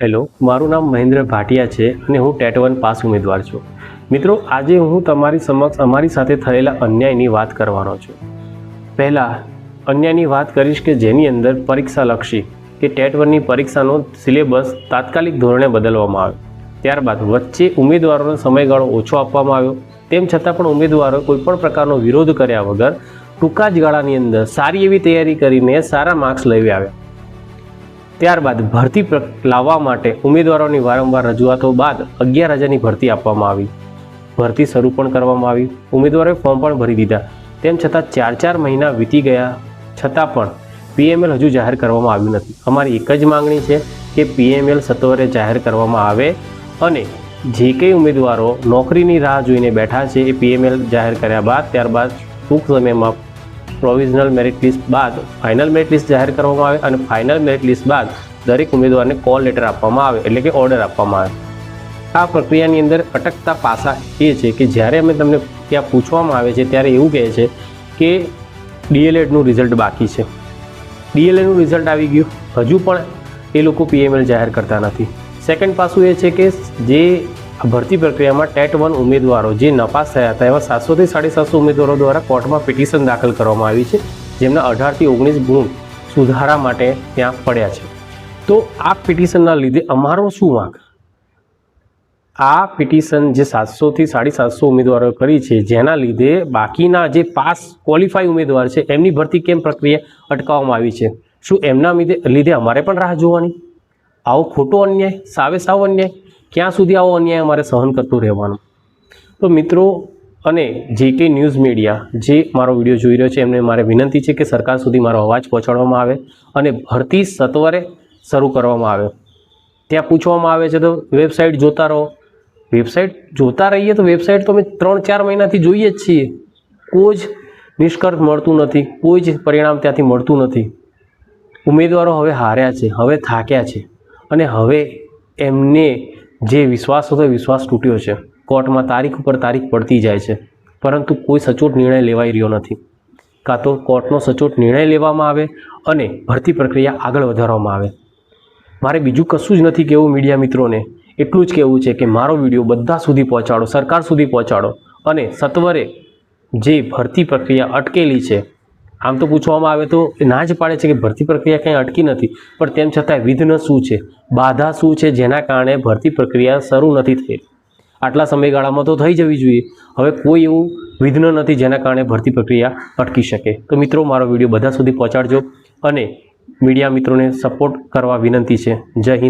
Hello, મારું નામ મહેન્દ્ર ભાટિયા છે અને હું ટેટ 1 પાસ ઉમેદવાર છું. મિત્રો, આજે હું તમારી સમક્ષ અમારી સાથે થયેલા અન્યાયની વાત કરવાનો છું. પહેલાં અન્યાયની વાત કરીશ કે જેની અંદર પરીક્ષાલક્ષી કે ટેટ 1ની પરીક્ષાનો સિલેબસ તાત્કાલિક ધોરણે બદલવામાં આવ્યો. ત્યારબાદ વચ્ચે ઉમેદવારોનો સમયગાળો ઓછો આપવામાં આવ્યો. તેમ છતાં પણ ઉમેદવારોએ કોઈપણ પ્રકારનો વિરોધ કર્યા વગર ટૂંકા જ ગાળાની અંદર સારી એવી તૈયારી કરીને સારા માર્ક્સ લઈ આવ્યા. ત્યારબાદ ભરતી લાવવા માટે ઉમેદવારોની વારંવાર રજૂઆતો બાદ 11,000ની ભરતી આપવામાં આવી. ભરતી શરૂ પણ કરવામાં આવી. ઉમેદવારોએ ફોર્મ પણ ભરી દીધા. તેમ છતાં 4 મહિના વીતી ગયા છતાં પણ PML હજુ જાહેર કરવામાં આવ્યું નથી. અમારી એક જ માંગણી છે કે PML સત્વરે જાહેર કરવામાં આવે અને જે કંઈ ઉમેદવારો નોકરીની રાહ જોઈને બેઠા છે એ PML જાહેર કર્યા બાદ ત્યારબાદ ટૂંક સમયમાં પ્રોવિઝનલ મેરિટ લિસ્ટ બાદ ફાઇનલ મેરિટ લિસ્ટ જાહેર કરવામાં આવે અને ફાઇનલ મેરિટ લિસ્ટ બાદ દરેક ઉમેદવારને કોલ લેટર આપવામાં આવે, એટલે કે ઓર્ડર આપવામાં આવે. આ પ્રક્રિયાની અંદર અટકતા પાસા એ છે કે જ્યારે અમે તમને ત્યાં પૂછવામાં આવે છે ત્યારે એવું કહે છે કે DLEDનું રિઝલ્ટ બાકી છે. DLEDનું રિઝલ્ટ આવી ગયું, હજુ પણ એ લોકો PML જાહેર કરતા નથી. સેકન્ડ પાસું એ છે કે જે ભરતી પ્રક્રિયામાં ટેટ 1 ઉમેદવારો જે નપાસ થયા હતા એવા 700 થી 750 ઉમેદવારો દ્વારા કોર્ટમાં પિટિશન દાખલ કરવામાં આવી છે, જેમના 18 થી 19 ગુણ સુધારા માટે ત્યાં પડ્યા છે. તો આ પિટિશનના લીધે અમારો શું વાંક? આ પિટિશન જે 700 થી 750 ઉમેદવારોએ કરી છે, જેના લીધે બાકીના જે પાસ ક્વોલિફાઈ ઉમેદવાર છે એમની ભરતી કેમ પ્રક્રિયા અટકાવવામાં આવી છે? શું એમના લીધે અમારે પણ રાહ જોવાની? આવો ખોટો અન્યાય, સાવે સાવ અન્યાય, ક્યાં સુધી આવો અન્યાય અમારે સહન કરતું રહેવાનું? તો મિત્રો અને જે કંઈ ન્યૂઝ મીડિયા જે મારો વિડીયો જોઈ રહ્યો છે એમને મારે વિનંતી છે કે સરકાર સુધી મારો અવાજ પહોંચાડવામાં આવે અને ભરતી સત્વરે શરૂ કરવામાં આવે. ત્યાં પૂછવામાં આવે છે તો વેબસાઇટ જોતા રહો. વેબસાઇટ જોતા રહીએ તો વેબસાઇટ તો અમે 3-4 મહિનાથી જોઈએ જ છીએ, કોઈ જ નિષ્કર્ષ મળતું નથી, કોઈ જ પરિણામ ત્યાંથી મળતું નથી. ઉમેદવારો હવે હાર્યા છે, હવે થાક્યા છે અને હવે એમને જે વિશ્વાસ હતો વિશ્વાસ તૂટ્યો છે. કોર્ટમાં તારીખ ઉપર તારીખ પડતી જાય છે, પરંતુ કોઈ સચોટ નિર્ણય લેવાઈ રહ્યો નથી. કાં તો કોર્ટનો સચોટ નિર્ણય લેવામાં આવે અને ભરતી પ્રક્રિયા આગળ વધારવામાં આવે. મારે બીજું કશું જ નથી કહેવું મીડિયા મિત્રોને, એટલું જ કહેવું છે કે મારો વિડીયો બધા સુધી પહોંચાડો, સરકાર સુધી પહોંચાડો અને સત્વરે જે ભરતી પ્રક્રિયા અટકેલી છે, આમ તો પૂછવામાં આવે તો ના જ પાડે છે કે ભરતી પ્રક્રિયા કંઈ અટકી નથી, પણ તેમ છતાં વિઘ્ન શું છે, બાધા શું છે જેના કારણે ભરતી પ્રક્રિયા શરૂ નથી થઈ? આટલા સમયગાળામાં તો થઈ જવી જોઈએ. હવે કોઈ એવું વિઘ્ન નથી જેના કારણે ભરતી પ્રક્રિયા અટકી શકે. તો મિત્રો, મારો વિડીયો બધા સુધી પહોંચાડજો અને મીડિયા મિત્રોને સપોર્ટ કરવા વિનંતી છે. જય હિન્દ.